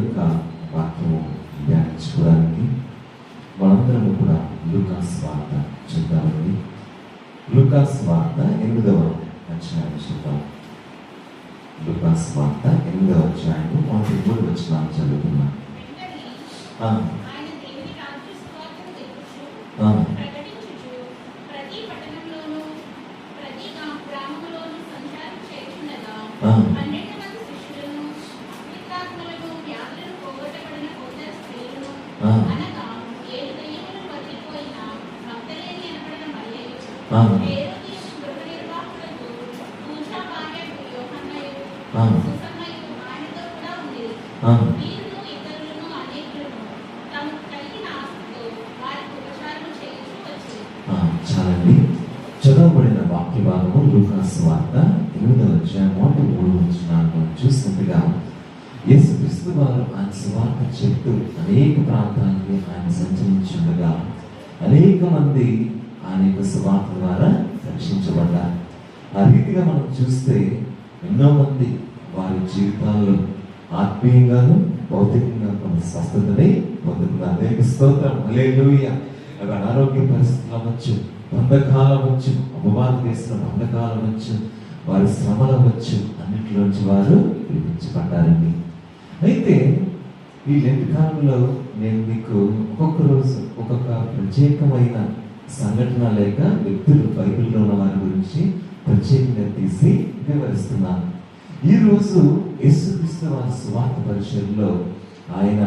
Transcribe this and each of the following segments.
యొక్క వాక్యము ధ్యానించుకోవడానికి మనందరము కూడా లూకాసు వార్త చూద్దామండి. లూకాసు వార్త 8వ అధ్యాయం చూద్దాం. లూకాసు వార్త 8వ అధ్యాయం 3 వచనాలు చదువుతున్నాం. చాలండి. చదవబడిన వాక్య భాగము లూకాసు వార్త 8వ అధ్యాయం 3 వచనాలను చూసినట్టుగా యేసుక్రీస్తు వారు ఆయన సువార్త చెప్తూ అనేక ప్రాంతాలని ఆయన సంచరించుండగా అనేక మంది ఆయన యొక్క సువార్త ద్వారా రక్షించబడ్డారు. ఆ రీతిగా మనం చూస్తే ఎన్నో మంది వారి జీవితాల్లో ఆత్మీయంగాను భౌతికంగా కొంత స్వస్థతని పొందుతున్నారు. దేవునికి స్తోత్రం. హల్లెలూయా. అనారోగ్య పరిస్థితులు అవ్వచ్చు, బంధకాలు అవ్వచ్చు, అపవాదం చేసిన బంధకాలు అవ్వచ్చు, వారి శ్రమలు అవ్వచ్చు, అన్నింటిలోంచి వారు విడిపించబడ్డారండి. అయితే ఈ లెంట్ కాలంలో నేను మీకు ఒక్కొక్క రోజు ఒక్కొక్క ప్రత్యేకమైన సంఘటన లేక వ్యక్తులు బైబిల్లో ఉన్న వారి గురించి ప్రత్యేకంగా తీసి వివరిస్తున్నాను. ఈరోజు యేసుక్రీస్తు వారి సువార్త పరిచయంలో ఆయన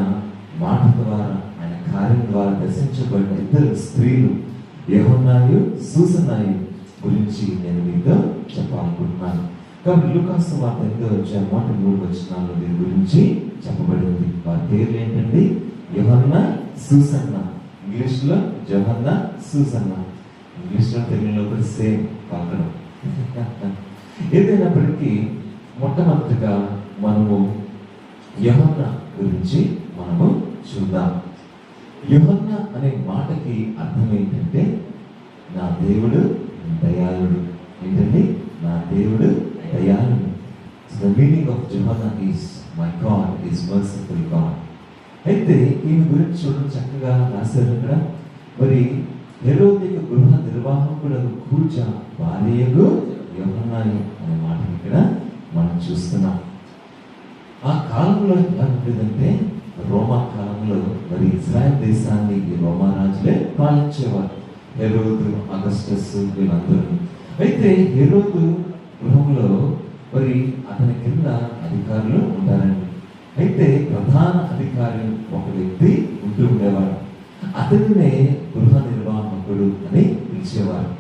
మాట ద్వారా, ఆయన కార్యం ద్వారా దర్శించబడిన 2 స్త్రీలు యోహన్నాయు సూసన్నాయు గురించి నేను మీతో చెప్పాలనుకుంటున్నాను. కాబట్టి లూకాసు వార్త 8వ అధ్యాయం 3 వచనాల్లో దీని గురించి చెప్పబడింది. వారి పేర్లు ఏంటండి? యోహన్నా, సూసన్న. ఇంగ్లీష్లో జోహన్నా, సూసన్న. ఇంగ్లీష్లో తెలుగులో కూడా సేమ్ పలకడం. ఏదైనప్పటికీ మొట్టమొదటిగా మనము యోహన్నా గురించి మనము చూద్దాం. యోహన్నా అనే మాటకి అర్థం ఏంటంటే నా దేవుడు దయాళుడు. ఏంటండి? నా దేవుడు దయాళుడు. The meaning of Johanna is my God is merciful God. అయితే ఈమె గురించి చూడడం చక్కగా రాశారు ఇక్కడ. మరి హెరోదియ గృహ నిర్వాహకుడు కూర్చా భార్యకు యోహన్నాయు అనే మాట ఇక్కడ మనం చూస్తున్నాం. ఆ కాలంలో ఎలా ఉండేదంటే రోమా కాలంలో మరి ఇజ్రాయెల్ దేశాన్ని ఈ రోమా రాజులే పాలించేవారు. హెరోదు, అగస్టస్ వీళ్ళందరూ. అయితే హెరోదు గృహంలో మరి అతని కింద అధికారులు ఉంటారండి. అయితే ప్రధాన అధికారి ఒక వ్యక్తి ఉంటూ ఉండేవాడు. అతనినే గృహ నిర్వాహకుడు అని పిలిచేవారు.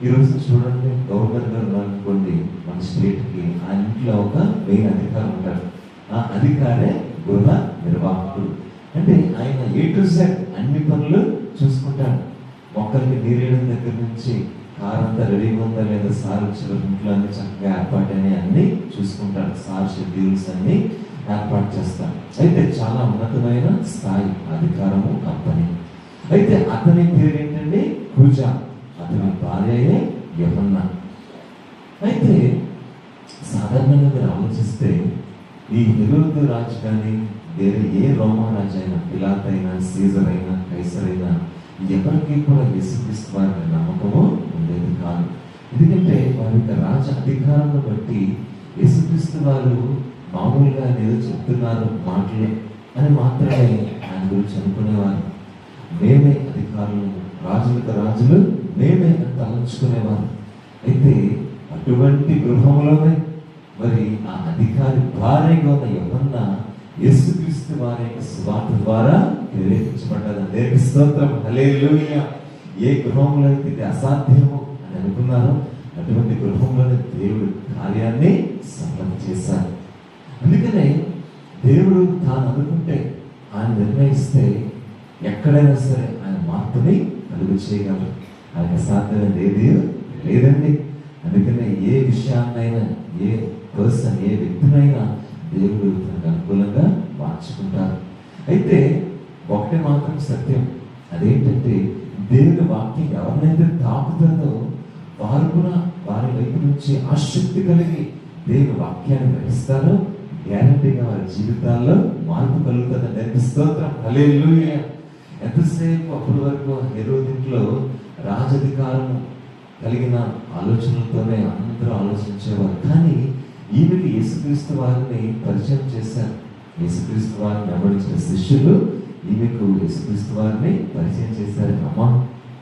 ఈరోజు చూడండి, గవర్నర్ గారు అనుకోండి మన స్టేట్కి, ఆ ఇంట్లో ఒక మెయిన్ అధికారి ఉంటాడు. ఆ అధికారే గృహ నిర్వాహకుడు. అంటే ఆయన A to Z అన్ని పనులు చూసుకుంటాడు. మొక్కలకి నీరేయడం దగ్గర నుంచి కార్ అంతా రెడీగా ఉందా లేదా, సార్ వచ్చిన ఇంట్లో అన్ని చక్కగా ఏర్పాటని అన్ని చూసుకుంటాడు. సార్ షెడ్యూల్స్ అన్ని ఏర్పాటు చేస్తాడు. అయితే చాలా ఉన్నతమైన స్థాయి అధికారము కంపెనీ. అయితే అతని పేరు ఏంటండి? కూజా. అతని భార్యయే యోహన్నా. అయితే సాధారణంగా మీరు ఆలోచిస్తే ఈ హెరోదు రాజు కానీ వేరే ఏ రోమా రాజు అయినా, పిలాత్ అయినా, సీజర్ అయినా, కైసర్ అయినా ఎవరికి కూడా యేసుక్రీస్తు వారి నమ్మకము ఉండేది కాదు. ఎందుకంటే వారి యొక్క రాజ అధికారాన్ని బట్టి యేసుక్రీస్తు వారు మామూలుగా ఏదో చెప్తున్నారు మాటలు అని మాత్రమే ఆయన గురించి అనుకునేవారు. మేమే అధికారులు, రాజులకు రాజులు మేమే అని తలంచుకునేవారు. అయితే అటువంటి గృహంలోనే మరి ఆ అధికారి భార్యగా ఉన్న యోహన్నా యేసుక్రీస్తు వారి యొక్క సువార్త ద్వారా ప్రేరేపించబడ్డారు. దేవునికి స్తోత్రం. హల్లెలూయా. ఏ గృహంలో అయితే ఇది అసాధ్యము అని అనుకున్నారో అటువంటి గృహంలోనే దేవుడు కార్యాన్ని సఫలం చేశారు. అందుకనే దేవుడు తాను అనుకుంటే, ఆయన నిర్ణయిస్తే ఎక్కడైనా సరే ఆయన మార్పుని కలుగు చేయగలరు. ఆయన అసాధ్యమైనది ఏది లేదండి. అందుకనే ఏ విషయాన్నైనా, ఏ పర్సన్, ఏ వ్యక్తినైనా దేవుడు తనకు అనుకూలంగా మార్చుకుంటారు. అయితే ఒకటి మాత్రం సత్యం, అదేంటంటే దేవుని వాక్యం ఎవరినైతే తాకుతుందో వారు కూడా వారి వైపు నుంచి ఆసక్తి కలిగి దేవుని వాక్యాన్ని గ్రహిస్తారో గ్యారంటీగా వారి జీవితాల్లో మార్పు కలుగుతుంది. దేవునికి స్తోత్రం, హల్లెలూయా. ఎంతసేపు అప్పటి వరకు హెరోదింట్లో రాజధికారం కలిగిన ఆలోచనలతోనే అందరూ ఆలోచించేవారు. కానీ ఈమెకి యేసుక్రీస్తు వారిని పరిచయం చేశారు. యేసుక్రీస్తు వారిని వెంబడించిన శిష్యులు ఈమెకు యేసుక్రీస్తు వారిని పరిచయం చేశారు. అమ్మ,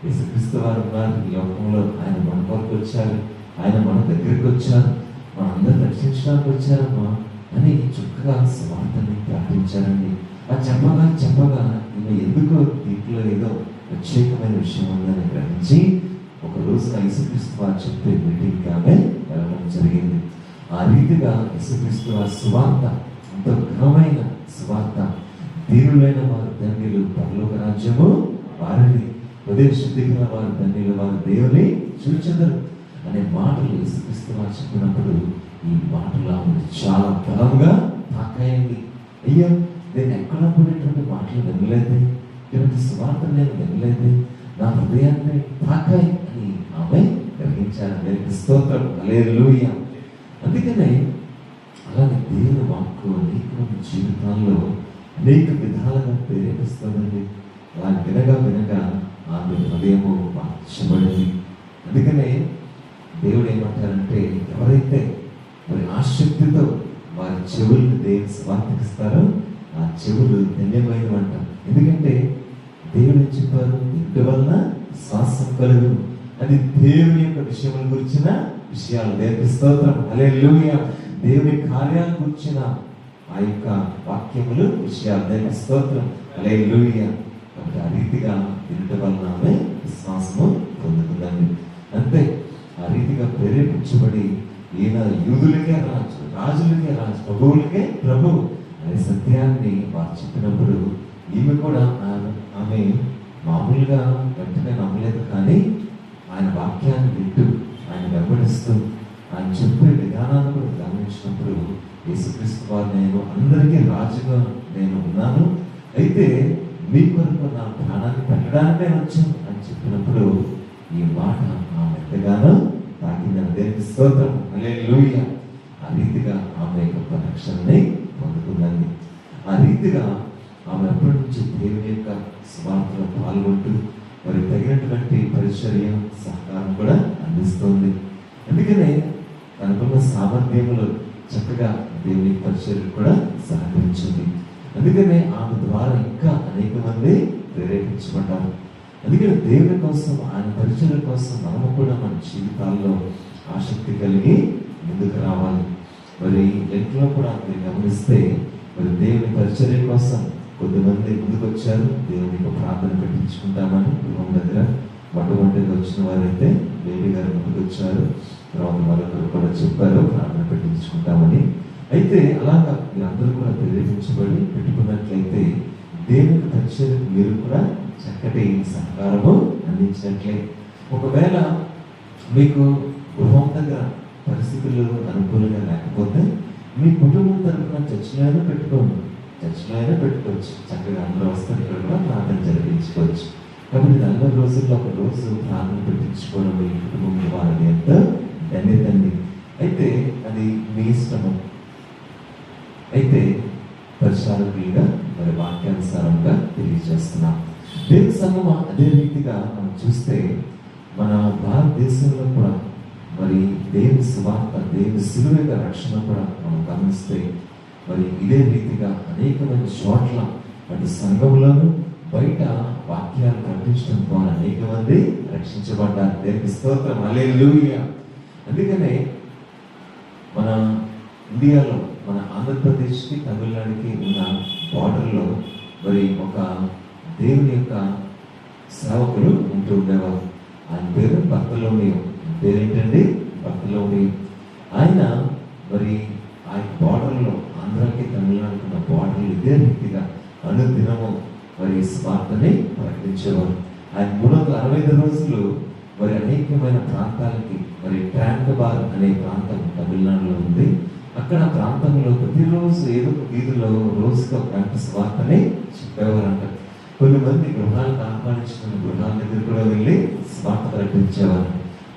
యేసుక్రీస్తు వారు ఉన్నారు ఈ లోకంలో, ఆయన మన కొరకు వచ్చారు, ఆయన మన దగ్గరికి వచ్చారు, మనందరూ రక్షించడానికి వచ్చారమ్మా అని చక్కగా స్వార్థని ప్రకటించారండి. అది చెప్పగా ఈమె ఎందుకో దీంట్లో ఏదో ప్రత్యేకమైన విషయం ఉందని గ్రహించి ఒక రోజున యేసుక్రీస్తు వారు చెప్పే మీటింగ్కి ఆమె వెళ్ళడం జరిగింది. ఆ రీతిగా యేసుక్రీస్తు వారి సువార్త, ఎంతో ఘనమైన సువార్త, దీనులైన వారు ధన్యులు, పరలోక రాజ్యము వారిని, హృదయ శుద్ధి గల వారు ధన్యులు, వారు దేవుని చూచెదరు అనే మాటలు యేసుక్రీస్తు వారు చెప్పినప్పుడు ఈ మాటలు ఆమె చాలా బలంగా తాకాయండి. అయ్యో, నేను ఎక్కడప్పుడేటువంటి మాటలు వినలేదు, ఇటువంటి సువార్త నేను వినలేదు, నా హృదయాన్ని తాకాయి అని ఆమె గ్రహించారు. దేవునికి స్తోత్రం, హల్లెలూయా. అందుకనే అలాగే దేవుని వాక్కు అనేక మంది జీవితాల్లో అనేక విధాలుగా ప్రేరేపిస్తుందండి. అలా వినగా ఆమె హృదయము మార్చబడింది. అందుకనే దేవుడు ఏమంటారంటే, ఎవరైతే మరి ఆసక్తితో వారి చెవులను దేవుని స్వార్థిస్తారో ఆ చెవులు ధన్యమైనవంట. ఎందుకంటే దేవుడు ఏం చెప్పారు, ఇంటి వలన శ్వాసం కలుగు. అది దేవుని యొక్క విషయముల గురించిన విషయాలు. దేవునికి స్తోత్రం, హల్లెలూయా. దేవుని కార్యాల గురించిన ఆ యొక్క వాక్యములు, విషయాలు. దేవునికి స్తోత్రం, హల్లెలూయా. కాబట్టి ఆ రీతిగా ఇంటి వలన ఆమె విశ్వాసము పొందుతుందండి. అంతే, ఆ రీతిగా ప్రేరేపించబడి ఈయన యూదులకే రాజు, రాజులకే రాజు, ప్రభువులకే ప్రభువు అనే సత్యాన్ని వారు చెప్పినప్పుడు ఈమె కూడా ఆమె మామూలుగా వెంటనే నమ్మలేదు. కానీ ఆయన వాక్యాన్ని వింటూ, ఆయన వెంబడిస్తూ, ఆయన చెప్పే విధానాన్ని కూడా గమనించినప్పుడు యేసుక్రీస్తు వారు, నేను అందరికీ రాజుగా నేను ఉన్నాను, అయితే మీ కొరకు నా ప్రాణాన్ని పెట్టడానికి నేను వచ్చాను అని చెప్పినప్పుడు ఈ మాట ఆమె ఎంతగానో తాకిందని. దేవునికి స్తోత్రం, హల్లెలూయా. ఆ రీతిగా ఆమె యొక్క రక్షణని పొందుతుందండి. ఆ రీతిగా ఆమె అప్పటి నుంచి దేవుని యొక్క స్వార్థలో పాల్గొంటూ మరి తగినటువంటి పరిచర్య, సహకారం కూడా అందిస్తుంది. అందుకనే తనకున్న సామర్థ్యములు చక్కగా దేవుని పరిచర్యకు కూడా సహకరించింది. అందుకనే ఆమె ద్వారా ఇంకా అనేక మంది ప్రేరేపించబడ్డారు. అందుకని దేవుని కోసం, ఆయన పరిచర్య కోసం మనము కూడా మన జీవితాల్లో ఆసక్తి కలిగి ముందుకు రావాలి. మరి ఇంట్లో కూడా మీరు గమనిస్తే మరి దేవుని పరిచర్య కోసం కొద్దిమంది ముందుకు వచ్చారు. దేవునికి ప్రార్థన పెట్టించుకుంటామని గృహం దగ్గర మొట్టమొదటిగా వచ్చిన వారైతే బేబీ గారు ముందుకు వచ్చారు. తర్వాత మరొకరు కూడా చెప్పారు ప్రార్థన పెట్టించుకుంటామని. అయితే అలాగా మీరందరూ కూడా ప్రేరేపించబడి పెట్టుకున్నట్లయితే దేవుని పరిచర్యకు మీరు కూడా చక్కటి సహకారము అందించినట్లే. ఒకవేళ మీకు గృహం దగ్గర పరిస్థితులు అనుకూలంగా లేకపోతే మీ కుటుంబం తరఫున చర్చిలో పెట్టుకోండి, చర్చిలో పెట్టుకోవచ్చు. చక్కగా అందరూ వస్తారు, ఇక్కడ కూడా ప్రార్థన జరిపించుకోవచ్చు. కాబట్టి 40 రోజుల్లో ఒక రోజు ప్రార్థన పెట్టించుకోవడం మీ కుటుంబం వారిని ఎంత ధన్యతండి. అయితే అది మీ ఇష్టము. అయితే పరిచారకులుగా మరి వాక్యానుసారంగా తెలియజేస్తున్నాం. దేవుని సంఘం అదే రీతిగా మనం చూస్తే మన భారతదేశంలో కూడా మరి దేవుని సువార్త, దేవుని శిలువ యొక్క రక్షణ కూడా మనం గమనిస్తే మరి ఇదే రీతిగా అనేకమైన చోట్ల అటు సంఘంలోనూ బయట వాక్యాలు ప్రకటించడం ద్వారా అనేక మంది రక్షించబడ్డారు. దేవునికి స్తోత్రం, హల్లెలూయా. అందుకనే మన ఇండియాలో, మన ఆంధ్రప్రదేశ్కి తమిళనాడుకి ఉన్న బార్డర్లో మరి ఒక దేవుని యొక్క సేవకులు ఉంటూ ఉండేవారు. ఆయన పేరు బర్తలోమియో. పేరేంటండి? బర్తలోమియో. ఆయన మరి ఆ బార్డర్లో, ఆంధ్రాకి తమిళనాడుకి ఉన్న బార్డర్లు ఇదే రీతిగా అనుదినము మరి స్వార్థని ప్రకటించేవారు. ఆయన 365 రోజులు మరి అనేకమైన ప్రాంతాలకి, మరి ట్రాంకబార్ అనే ప్రాంతం తమిళనాడులో ఉంది. అక్కడ ప్రాంతంలో ప్రతిరోజు ఏదో ఒక వీధిలో రోజుకి ఒక గంట స్వార్థని చెప్పేవారంట. కొన్ని మంది గృహాలకు ఆహ్వానించిన గృహాల దగ్గర కూడా వెళ్ళి స్వార్థ ప్రకటించేవారు.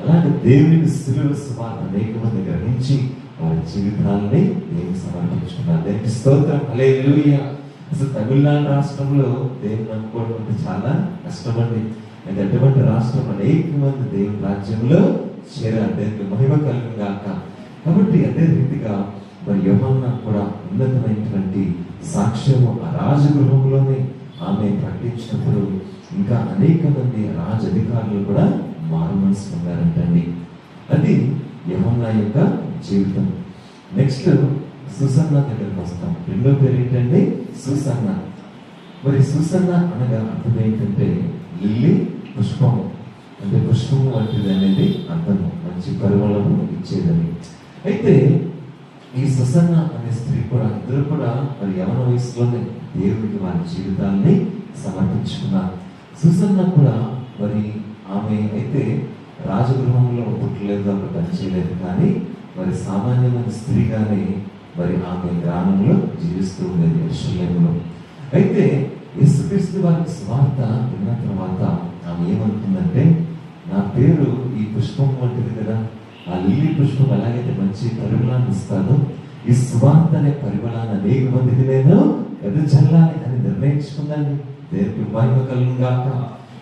అలాంటి దేవునికి శిలువ స్వార్థ అనేక మంది గ్రహించి వారి జీవితాలని దేవునికి సమర్పించుకున్నారు. దేవునికి స్తోత్రం, హల్లెలూయా. అసలు తమిళనాడు రాష్ట్రంలో దేవుని నమ్ముకోవడం అంటే చాలా కష్టమండి. అయితే అటువంటి రాష్ట్రం అనేక మంది దేవుని రాజ్యంలో చేరారు. దేవునికి మహిమ కలుగును గాక. కాబట్టి అదే రీతిగా మరి యోహన్న కూడా ఉన్నతమైనటువంటి సాక్ష్యము ఆ రాజగృహంలోనే ఆమె ప్రకటించినప్పుడు ఇంకా అనేక మంది రాజధికారులు కూడా మారు మనసు పొందారంటండి. అది యోహన్న యొక్క జీవితం. నెక్స్ట్ సుసన్న దగ్గరికి వస్తాం. రెండో పేరు ఏంటంటే సుసన్న. మరి సుసన్న అనగా అర్థం ఏంటంటే లిల్లీ, పుష్పము. అంటే పుష్పము వంటిది అనేది అర్థము, మంచి పరిమళము ఇచ్చేదని. అయితే ఈ సుసన్న అనే స్త్రీ కూడా ఇద్దరు కూడా మరి యవన వయసులోనే దేవుడికి వారి జీవితాన్ని సమర్పించుకున్నారు. సుసన్న కూడా మరి ఆమె అయితే రాజగృహంలో పుట్టలేదు, అక్కడ పనిచేయలేదు, కానీ మరి సామాన్యమైన స్త్రీగానే మరి ఆమె గ్రామంలో జీవిస్తూ ఉండేది యెరూషలేములో. అయితే యేసుక్రీస్తు వారి స్వార్థ విన్న తర్వాత ఆమె ఏమంటుందంటే, నా పేరు ఈ పుష్పం వంటిది కదా, ఆ లిల్లీ పుష్పం ఎలాగైతే మంచి పరిమళాన్ని ఇస్తానో ఈ స్వార్థ అనే పరిమళాన్ని అనేక మందికి నేను ఎదుర్చల్లాలి అని నిర్ణయించుకుందండి. దేవునికి మహిమ కలుగును గాక.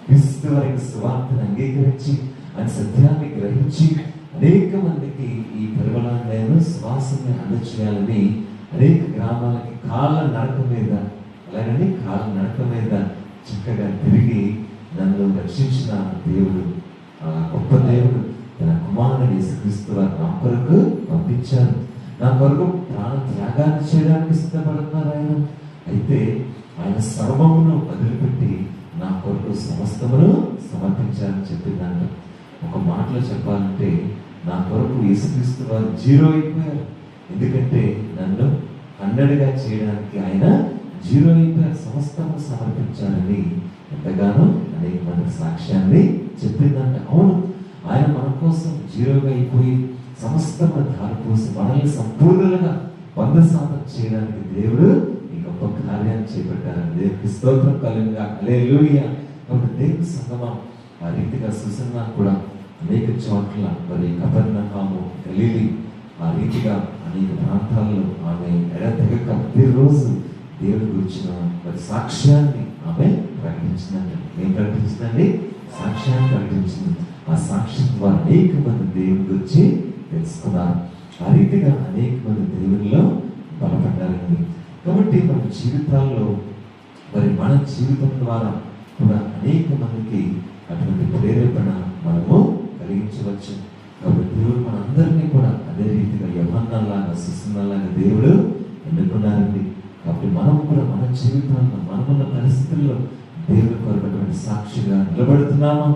క్రీస్తు వారికి స్వార్థను అంగీకరించి ఆయన సత్యాన్ని గ్రహించి అనేక మందికి ఈ పరిమళాన్ని నేను శ్వాసని అందచేయాలని అనేక గ్రామాలకి కాళ్ళ నడక మీద, అలాగని కాళ్ళ నడక మీద చక్కగా తిరిగి నన్ను రక్షించిన దేవుడు, గొప్ప దేవుడు తన కుమారుని యేసుక్రీస్తు వారు నా కొరకు పంపించారు. నా కొరకు ప్రాణ త్యాగాన్ని చేయడానికి సిద్ధపడుతున్నారు ఆయన. అయితే ఆయన సర్వమును వదిలిపెట్టి నా కొరకు సమస్తమును సమర్పించాలని చెప్పిందంట. ఒక మాటలో చెప్పాలంటే నా కొరకు యేసుక్రీస్తు వారు 0 అయిపోయారు. ఎందుకంటే నన్ను 100గా చేయడానికి ఆయన 0 అయిపోయారు, సమస్తము సమర్పించాలని ఎంతగానో అనేక మంది సాక్ష్యాన్ని చెప్పిందంట. అవును, ఆయన మన కోసం 0గా అయిపోయి సమస్తము దారిపోసి మనల్ని సంపూర్ణంగా 100% చేయడానికి దేవుడు ఈ గొప్ప కార్యాన్ని చేపట్టారని దేవునికి స్తోత్రం కలుగును గాక. హల్లెలూయా. కాబట్టి దేవుని సంగమం ఆ రీతిగా సుసన్న కూడా అనేక చోట్ల మరి కపెర్నహూము, గలిలీ ఆ రీతిగా అనేక ప్రాంతాల్లో ఆమె ఎడతెగక ప్రతిరోజు దేవుడి గురించిన మరి సాక్ష్యాన్ని ఆమె ప్రకటించిందండి. ఏం ప్రకటించిందండి? సాక్ష్యాన్ని ప్రకటించింది. ఆ సాక్ష్యం ద్వారా అనేక మంది దేవుని గురించి తెలుసుకున్నారు. ఆ రీతిగా అనేక మంది దేవునిలో బలపడ్డారండి. కాబట్టి మన జీవితాల్లో మరి మన జీవితం ద్వారా కూడా అనేక మందికి అటువంటి ప్రేరేపణ మనము కలిగించవచ్చు. కాబట్టి దేవుడు మనందరినీ కూడా అదే రీతిగా యోహన్నలాగా సుసన్నలాగా దేవుడు ఎన్నుకున్నారండి. కాబట్టి మనం కూడా మన జీవితాల్లో మనమున్న పరిస్థితుల్లో దేవుని కొరకటువంటి సాక్షిగా నిలబడుతున్నామా?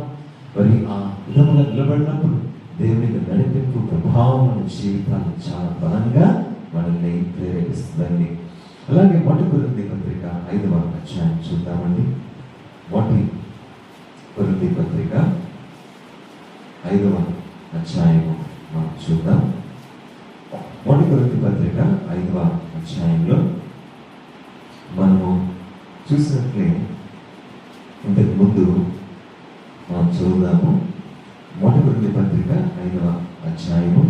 మరి ఆ విధముగా నిలబడినప్పుడు దేవునికి నడిపింపు ప్రభావం మన జీవితాన్ని చాలా బలంగా మనల్ని ప్రేరేపిస్తుందండి. అలాగే 1 కొరింథీ పత్రిక 5వ అధ్యాయం చూద్దామండి. 1 కొరింథీ పత్రిక 5వ అధ్యాయము మనం చూద్దాం. 1 కొరింథీ పత్రిక 5వ అధ్యాయంలో మనము చూసినట్లే ఇంతకు ముందు మనం చూద్దాము. 1 కొరింథీ పత్రిక 5వ అధ్యాయము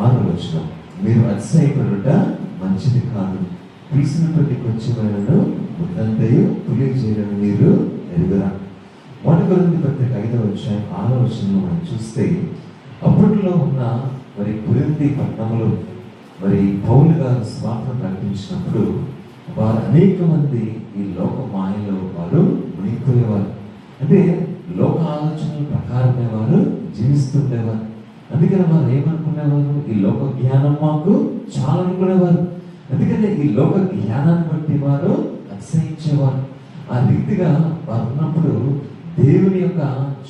6వ వచనం, మీరు అతిశయపడుట మంచిది కాదు, పిలిచినటువంటి కొంచెమైనను ముద్దంతయు తెలియజేయడం మీరు ఎరుగురా. 1 కొరింథీ పత్రిక 5వ అధ్యాయం 6వ వచనంలో మనం చూస్తే, అప్పట్లో ఉన్న మరి కొరింథీ పట్టణంలో మరి పౌలు గారు స్వార్థం ప్రకటించినప్పుడు వారు అనేక మంది ఈ లోక మాయలో వారు మునిగిపోయేవారు. అంటే లోక ఆలోచనల ప్రకారమే వారు జీవిస్తుండేవారు. అందుకని వారు ఏమనుకునేవారు? ఈ లోక జ్ఞానం మాకు చాలా అనుకునేవారు. అందుకని ఈ లోక జ్ఞానాన్ని బట్టి వారు అతిశయించేవారు. ఆ రీతిగా వారు ఉన్నప్పుడు దేవుని యొక్క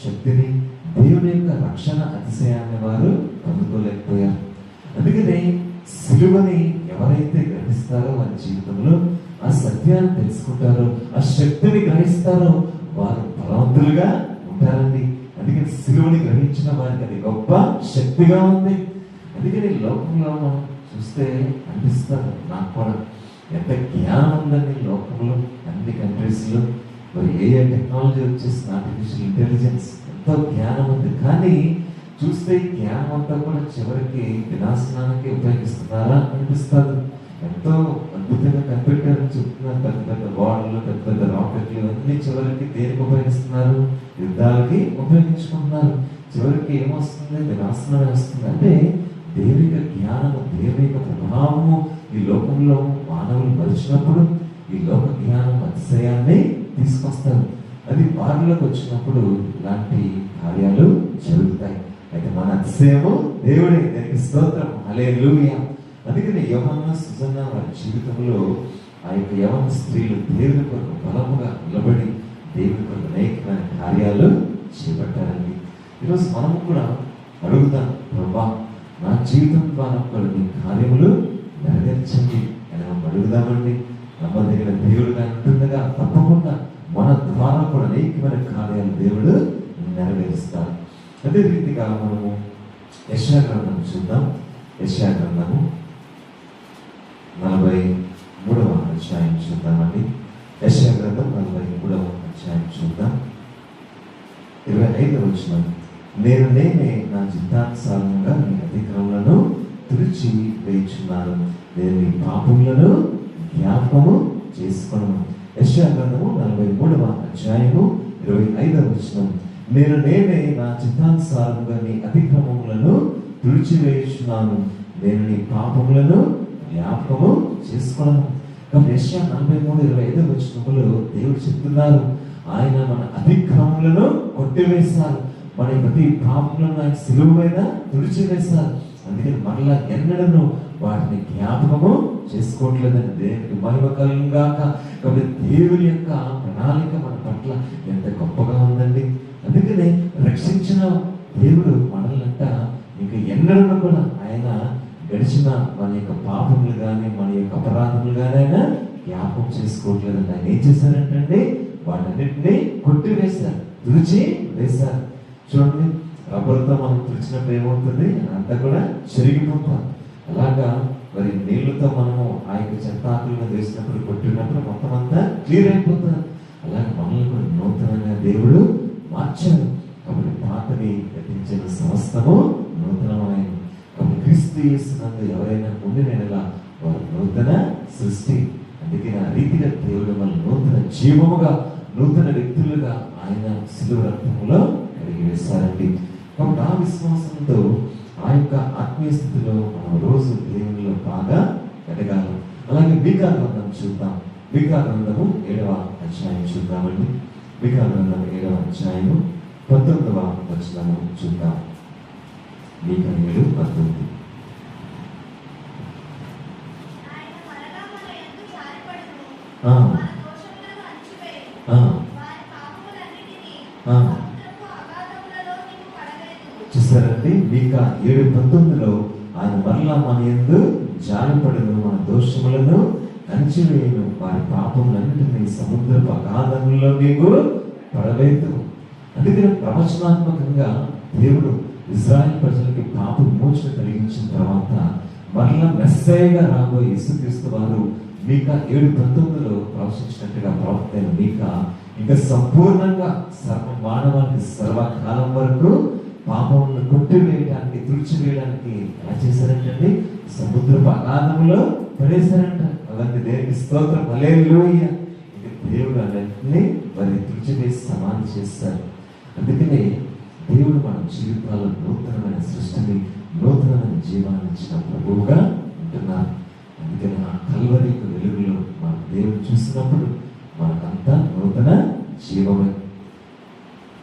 శక్తిని, దేవుని యొక్క రక్షణ అతిశయాన్ని వారు పొందుకోలేకపోయారు. అందుకని సిలువని ఎవరైతే గ్రహిస్తారో వారి జీవితంలో ఆ సత్యాన్ని తెలుసుకుంటారో, ఆ శక్తిని గ్రహిస్తారో వారు బలవంతులుగా ఉంటారండి. అందుకని సిలువని గ్రహించిన వారికి అది గొప్ప శక్తిగా ఉంది. అందుకని లోకంలో మనం చూస్తే అనిపిస్తారు, నాకు కూడా ఎంత జ్ఞానం ఉందండి లోకంలో, అన్ని కంట్రీస్లో మరి ఏ టెక్నాలజీ వచ్చేసిన ఆర్టిఫిషియల్ ఇంటెలిజెన్స్ ఎంతో జ్ఞానం ఉంది. కానీ చూస్తే ఈ జ్ఞానం అంతా కూడా చివరికి వినాశనానికి ఉపయోగిస్తున్నారా అనిపిస్తుంది. ఎంతో అద్భుతంగా కనిపెట్టారని చెప్తున్నారు. పెద్ద పెద్ద గోడలు, పెద్ద పెద్ద రాకెట్లు ఇవన్నీ చివరికి దేనికి ఉపయోగిస్తున్నారు? యుద్ధాలకి ఉపయోగించుకుంటున్నారు. చివరికి ఏమొస్తుంది? వినాశనమే వస్తుంది. అంటే దైవిక జ్ఞానము, దైవిక ప్రభావము ఈ లోకంలో మానవులు మరిచినప్పుడు ఈ లోక జ్ఞానం అతిశయాన్ని తీసుకొస్తారు. అది వారిలోకి వచ్చినప్పుడు ఇలాంటి కార్యాలు జరుగుతాయి. అయితే మన అతిశయము దేవుడే. దానికి స్తోత్రం, హల్లెలూయా. అందుకని యవ్వన సుజన్న వారి జీవితంలో ఆ యొక్క యవ్వన స్త్రీలు దేవుని కొరకు బలముగా నిలబడి దేవుని కొరకు అనేకమైన కార్యాలు చేపట్టారండి. ఈరోజు మనము కూడా అడుగుతాం, ప్రభా నా జీవితం ద్వారా కూడా మీ కార్యములు నెరవేర్చండి అని మనం అడుగుదామండి. నమ్మదగిన దేవుడుగా ఉంటుండగా తప్పకుండా మన ద్వారా కూడా అనేకమైన కార్యాలు దేవుడు నెరవేరుస్తారు. అదే రీతిగా మనము యెషయా గ్రంథం చూద్దాం. యెషయా గ్రంథము 43వ అధ్యాయం చూద్దామండి. యెషయా గ్రంథం 43వ అధ్యాయం చూద్దాం. 25వ వచనం, నేనే నా చిత్తానుసారంగా నీ అతిక్రమలను తుడిచి వేయుచున్నాను, నేను నీ పాపములను జ్ఞాపకము చేసుకొను. యెషయా గ్రంథము 43వ అధ్యాయము 25వ వచనం, నేనే నా చిత్తానుసారంగా నీ అతిక్రమములను తుడిచివేయుచున్నాను, నేను నీ పాపములను జ్ఞాపకము చేసుకొను. కాబట్టి యెషయా 43:25 వచనములో దేవుడు చెప్తున్నారు, ఆయన మన అతిక్రమములను కొట్టివేశారు, మన ప్రతి పాపములను ఆయన సిలువ మీద తుడిచివేశారు. అందుకని మరలా ఎన్నడను వాటిని జ్ఞాపకము చేసుకోవట్లేదని దేవునికి మహిమ కలుగును గాక. కాబట్టి దేవుని యొక్క ప్రణాళిక మన పట్ల ఎంత గొప్పగా ఉందండి. అందుకనే రక్షించిన దేవుడు మనల్నంట ఇంకా ఎన్నడూ కూడా ఆయన గడిచిన మన యొక్క పాపములు కానీ మన యొక్క అపరాధములు కానీ ఆయన జ్ఞాపకం చేసుకోవట్లేదండి. ఆయన ఏం చేశారంటే వాటన్నిటిని కొట్టివేశారు, తుడిచి వేశారు. చూడండి, రబ్బర్తో మనం తుడిచినప్పుడు ఏమవుతుంది? అంతా కూడా చెరిగిపోతాం. అలాగా మరి నీళ్లతో మనము ఆ యొక్క చెత్తాకులను వేసినప్పుడు, కొట్టినప్పుడు మొత్తం అంతా క్లియర్ అయిపోతుంది. అలాగే మనల్ని కూడా నూతనంగా దేవుడు మార్చాడు. కాబట్టి పాతని గతించిన సమస్తము నూతనమైనది. కాబట్టి క్రీస్తు యేసునందు ఎవరైనా ఉండిన యెడల వారు నూతన సృష్టి. అందుకే ఆ రీతిగా దేవుడు మన నూతన జీవముగా, నూతన వ్యక్తులుగా ఆయన శిలువ రక్తంలో కడిగి వేశారండి. కాబట్టి ఆ విశ్వాసంతో ఆ యొక్క ఆత్మీయ స్థితిలో మనం రోజు దేవునిలో బాగా ఎదగాలి. అలాగే మీకా గ్రంథం చూద్దాం. మీకా గ్రంథము 7వ అధ్యాయం చూద్దామండి. మీకా గ్రంథం 7వ అధ్యాయము 19వ వచనము చూద్దాం. మీకా 7:19. చూసారండి, మీకా 7:19లో ఆయన మరలా మన యందు జాలిపడును, మన దోషములను అణచివేయును, వారి పాపములన్నిటినీ సముద్రపు అగాధములలో నీకు పడవేయదు. అందుకని ప్రవచనాత్మకంగా దేవుడు ఇజ్రాయెల్ ప్రజలకి పాప విమోచన కలిగించిన తర్వాత మరలా మెస్సయ్యగా రాబోయే యేసుక్రీస్తు వారు మీకా 7:19లో ప్రవచించినట్టుగా ప్రవక్త అయిన మీకా ఇంకా సంపూర్ణంగా సర్వ మానవానికి సర్వకాలం వరకు పాపములను కొట్టివేయడానికి, తుడిచివేయడానికి ఎలా చేశారంటే సముద్రపు అగాధములో పడేశారంట. అలాంటి దేవునికి స్తోత్రం, హల్లెలూయా. ఇక దేవుడు అన్నింటినీ మరి తుడిచివేసి సమానం చేస్తారు. అందుకనే దేవుడు మన జీవితాల్లో నూతనమైన సృష్టిని, నూతనమైన జీవాన్ని ఇచ్చిన ప్రభువుగా ఉంటున్నారు. అందుకని ఆ కల్వరి వెలుగులో మన దేవుడు చూసినప్పుడు మనకంతా నూతన జీవమే.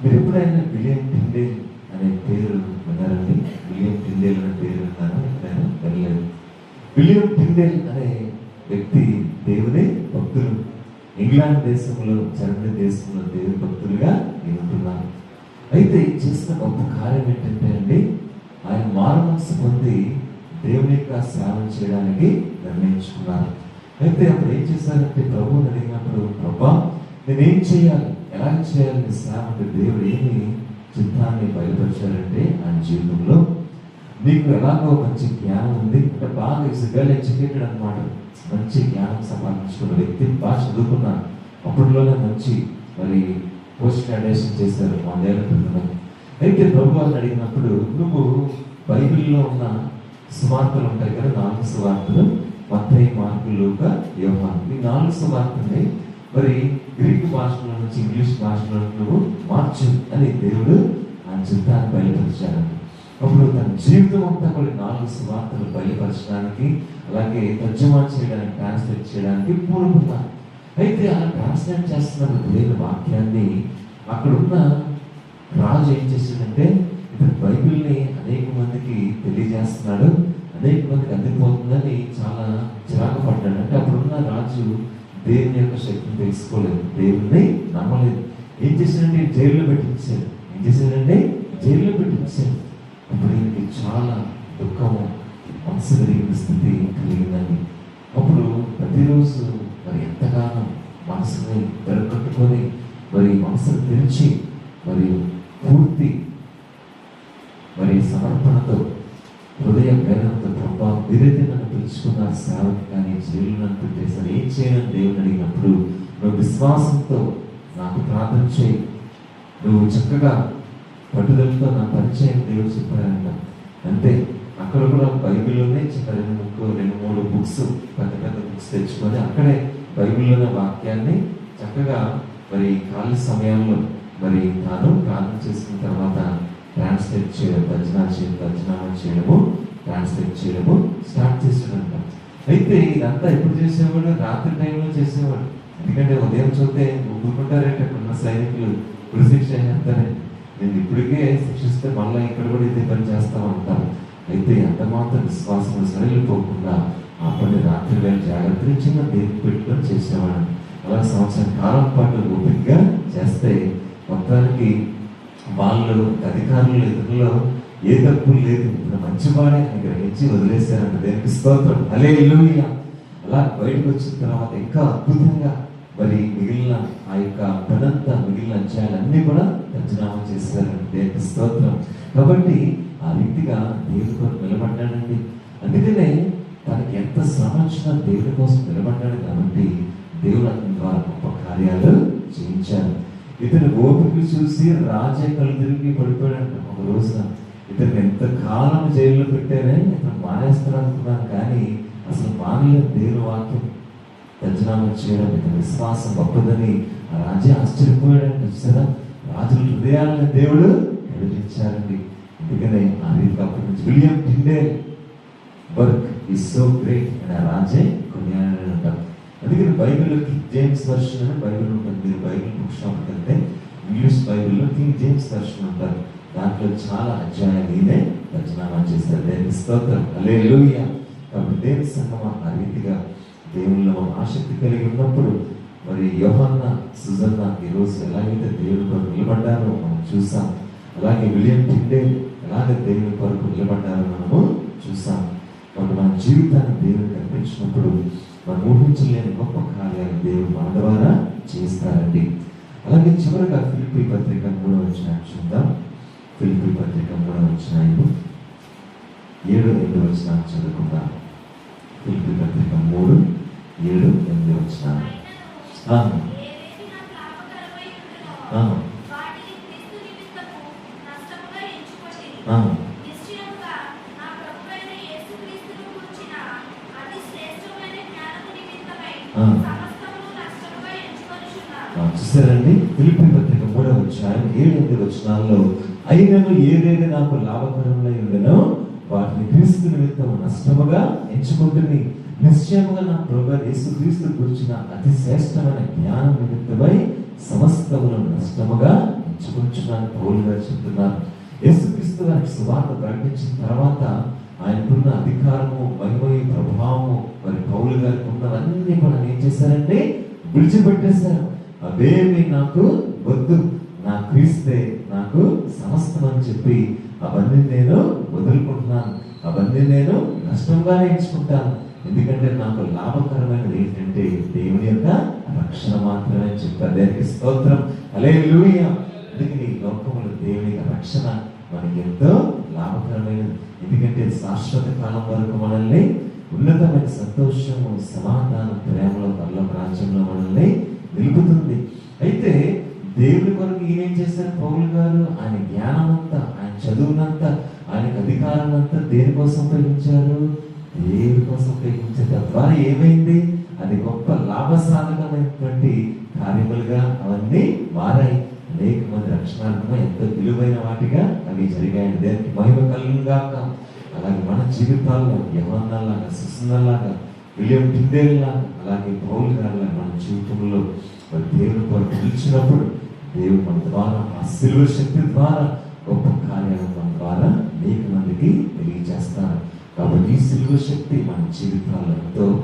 మీరు ఎప్పుడైనా విలియం టిండేల్ అనే పేరు విన్నారండి? విలియం టిండేల్ అనే పేరు విన్నారా? ఎప్పుడైనా వెళ్ళలేదు. విలియం టిండేల్ అనే వ్యక్తి దేవుని భక్తులు. ఇంగ్లాండ్ దేశంలో, జర్మనీ దేశంలో దేవుని భక్తులుగా ఉంటున్నారు. అయితే చేసిన గొప్ప కార్యం ఏంటంటే అండి, ఆయన మారుమనసు పొంది దేవుని యొక్క సేవ చేయడానికి నిర్ణయించుకున్నారు. అయితే అప్పుడు ఏం చేశారంటే ప్రభువుని అడిగినప్పుడు, ప్రభా నేనేం చేయాలి, ఎలా చేయాలి నీ సేవ అంటే దేవుడు ఏమి చిత్తాన్ని బయలుపరిచారంటే ఆయన జీవితంలో నీకు ఎలాగో మంచి జ్ఞానం ఉంది అంటే బాగా వెల్ ఎడ్యుకేటెడ్ అనమాట, మంచి జ్ఞానం సంపాదించుకున్న వ్యక్తి, బాగా చదువుకున్నాను. అప్పట్లోనే మంచి మరి పోస్ట్ గ్రాడ్యుయేషన్ చేశారు 100 ఏళ్ల క్రితం. అయితే ప్రభు అని అడిగినప్పుడు, నువ్వు బైబిల్లో ఉన్న సువార్తలు ఉంటాయి కదా, 4 సువార్తలు, మత్తయి, మార్కు, లూకా, యోహాను, ఈ 4 సువార్తల్ని మరి గ్రీకు భాషలో నుంచి ఇంగ్లీష్ భాషలో నువ్వు మార్చు అని దేవుడు ఆ చిత్తాన్ని బయలుపరిచాడు. అప్పుడు తన జీవితం అంతా కూడా 4 సువార్తలు బయలుపరచడానికి, అలాగే తర్జుమా చేయడానికి, ట్రాన్స్లేట్ చేయడానికి పూనుకున్నాను. అయితే అలా ట్రాన్స్లేట్ చేస్తున్న దేవుని వాక్యాన్ని అక్కడున్న రాజు ఏం చేశాడంటే, ఇతను బైబిల్ని అనేక మందికి తెలియజేస్తున్నాడు, అనేక మందికి అందిపోతుందని చాలా చిరాకు పడ్డాడు. అంటే అప్పుడున్న రాజు దేవుని యొక్క శక్తిని తెలుసుకోలేదు, దేవుణ్ణి నమ్మలేదు. ఏం చేశాడంటే జైల్లో పెట్టించాడు. ఏం చేశాడంటే జైల్లో పెట్టించాడు. అప్పుడు ఈయనకి చాలా దుఃఖము, మనసు కలిగిన స్థితి కలిగిందని. అప్పుడు ప్రతిరోజు మరి ఎంతగానో మనసుని పెరగట్టుకొని మరి మనసును తెరిచి మరి పూర్తి మరి సమర్పణతో, హృదయ వేదనతో, ప్రభా మీరైతే నన్ను పిలుచుకున్నారు సేవకి, కానీ జైలు నన్ను పెట్టేసారు, ఏం చేయని దేవుని అడిగినప్పుడు, నువ్వు విశ్వాసంతో నాకు ప్రార్థన చేయి, నువ్వు చక్కగా పట్టుదలతో నా పరిచయం దేవుడు చెప్పారంట. అంతే. అక్కడ కూడా బైబిల్లోనే చిన్న 2-3 బుక్స్, పెద్ద పెద్ద బుక్స్ తెచ్చుకొని అక్కడే బైబిల్లోనే వాక్యాన్ని చక్కగా మరి ఖాళీ సమయంలో మరి తాను ప్రార్థన చేసిన తర్వాత ట్రాన్స్లేట్ చేయడం, తర్జుమా చేయడము, ట్రాన్స్లేట్ చేయడము స్టార్ట్ చేసాడంట. అయితే ఇదంతా ఎప్పుడు చేసేవాడు? రాత్రి టైంలో చేసేవాడు. ఎందుకంటే ఉదయం చూస్తే ఊరుకుంటారంటే అక్కడున్న సైనికులు ఉరిశిక్ష చేస్తారని, నేను ఇప్పటికే శిక్షిస్తే మళ్ళీ ఇక్కడ కూడా ఇదే పని చేస్తామంటారు. అయితే అంత మాత్రం విశ్వాసం సరిపోకుండా ఆ పని రాత్రి వేళ జాగ్రత్తగా చిన్న దేవుని పెట్టుకొని చేసేవాడు. అలా సంవత్సరం కాలం పాటు ఓపికగా చేస్తే మొత్తానికి వాళ్ళు అధికారులు ఎదురులో ఏ తప్పు లేదు, ఇప్పుడు మంచివాడే అని గ్రహించి వదిలేశారంట. దేవునికి స్తోత్రం, హల్లెలూయా. అలా బయటకు వచ్చిన తర్వాత ఇంకా అద్భుతంగా మరి మిగిలిన ఆ యొక్క పనంతా, మిగిలిన అధ్యాయాలన్నీ కూడా తర్జుమా చేశారంట. దేవునికి స్తోత్రం. కాబట్టి ఆ రీతిగా దేవుడి కోసం నిలబడ్డాడండి. అందుకనే తనకి ఎంత శ్రమ వచ్చినా దేవుడి కోసం నిలబడ్డాడు కాబట్టి దేవుడు అతని ద్వారా గొప్ప కార్యాలు చేయించారు. ఇతను ఓపిక చూసి రాజే కళ్ళు తిరిగి పడిపోయాడంట. ఒక రోజున ఇతను ఎంత కాలం జైల్లో పెట్టారే, ఇతను మానేస్తాడు అనుకున్నాను, కానీ అసలు మానలేదు. దేవుని వాక్యం తర్జుమా చేయడం, ఇతని విశ్వాసం గొప్పదని ఆ రాజే ఆశ్చర్యపోయాడంట. చూసారా, రాజుల హృదయాలను దేవుడు కదిలించారండి. అందుకనే ఆ రీతికి అప్పటి నుంచి William Tyndale work is so great అని ఆ రాజే కొనియాడాడంట. అందుకని బైబిల్లో కింగ్ జేమ్స్ వర్షన్ అని బైబిల్ ఉంటుంది. మీరు బైబిల్ బుక్ షాప్కి వెళ్తే ఇంగ్లీష్ బైబిల్లో కింగ్ జేమ్స్ వర్షన్ ఉంటారు. దాంట్లో చాలా అధ్యాయాలు ఈయనే తర్జుమా చేశారు. దేవునికి స్తోత్రం, హల్లెలూయా. కాబట్టి దేవుని సంగమా ఆ రీతిగా దేవునిలో మనం ఆసక్తి కలిగి ఉన్నప్పుడు మరి యోహన్న, సుజన్న ఈరోజు ఎలాగైతే దేవుని కొరకు నిలబడ్డారో మనం చూసాం. అలాగే విలియం టిండేల్ ఎలాగే దేవుని కొరకు నిలబడ్డారో మనము చూసాం. కాబట్టి మన జీవితాన్ని దేవునికి అర్పించినప్పుడు మనం ఊహించలేని గొప్ప కార్యాలు దేవుడు మన ద్వారా చేస్తారండి. అలాగే చివరిగా ఫిలిప్పీ పత్రిక 3వ అధ్యాయం చూద్దాం. ఫిలిప్పీ పత్రిక 3వ అధ్యాయం 7-8 వచనాలు చదువుకుందాం. ఫిలిప్పీ పత్రిక 3:7-8 వచనాలు. చూసారండి, ఫిలిప్పీ పత్రిక 3వ అధ్యాయం 7-8 వచనాల్లో, అయినను ఏదైనా నాకు లాభకరమై ఉండెనో వాటిని క్రీస్తు నిమిత్తం నష్టముగా ఎంచుకుంటుంది. నిశ్చయముగా నా ప్రభువైన యేసుక్రీస్తు గురించిన అతి శ్రేష్టమైన జ్ఞానం నిమిత్తమై సమస్తములను నష్టముగా ఎంచుకుంటున్నాను పౌలు గారు చెప్తున్నారు. యేసుక్రీస్తు గారికి సువార్త ప్రకటించిన తర్వాత ఆయనకున్న అధికారము, మహిమయు, ప్రభావము మరి పౌలు గారికి ఉన్నవన్నీ కూడా ఏం చేశారంటే విడిచిపెట్టేశారు. అవేమి నాకు వద్దు, నా క్రీస్తే నాకు సమస్తం అని చెప్పి అవన్నీ నేను వదులుకుంటున్నాను, అవన్నీ నేను నష్టంగానే ఎంచుకుంటాను. ఎందుకంటే నాకు లాభకరమైనది ఏంటంటే దేవుని యొక్క రక్షణ మాత్రమే చెప్పారు. దేవునికి స్తోత్రం, హల్లెలూయా. అందుకని ఈ లోకంలో దేవుని యొక్క రక్షణ మనకి ఎంతో లాభకరమైనది. ఎందుకంటే శాశ్వత కాలం వరకు మనల్ని ఉన్నతమైన సంతోషము, సమాధానం, ప్రేమలో, పరలోక రాజ్యంలో మనల్ని నిలుపుతుంది. అయితే దేవుని కొరకు ఈయన ఏం చేశారు పౌలు గారు? ఆయన జ్ఞానం అంతా, ఆయన చదువునంతా, ఆయనకు అధికారం అంతా దేనికోసం ఉపయోగించారు? దేవుడి కోసం ఉపయోగించారు. తద్వారా ఏమైంది? అది గొప్ప లాభసాధకమైనటువంటి కార్యములుగా అవన్నీ మారాయి. అనేక మంది రక్షణార్థంగా ఎంతో విలువైన వాటిగా అవి జరిగాయి. దేవునికి మహిమ కలుగుగాక. అలాగే మన జీవితాల్లో యెహోవాలాగా, సుసన్నలాగా, విలియం టిండేల్లాగా, అలాగే పౌలు గారిలా మన జీవితంలో దేవుని కొరకు పిలిచినప్పుడు దేవుడు మన ద్వారా ఆ శిలువ శక్తి ద్వారా గొప్ప కార్యాలను మన ద్వారా అనేక మందికి తెలియజేస్తారు. కాబట్టి ఈ శిలువ శక్తి మన జీవితాల్లో ఎంతో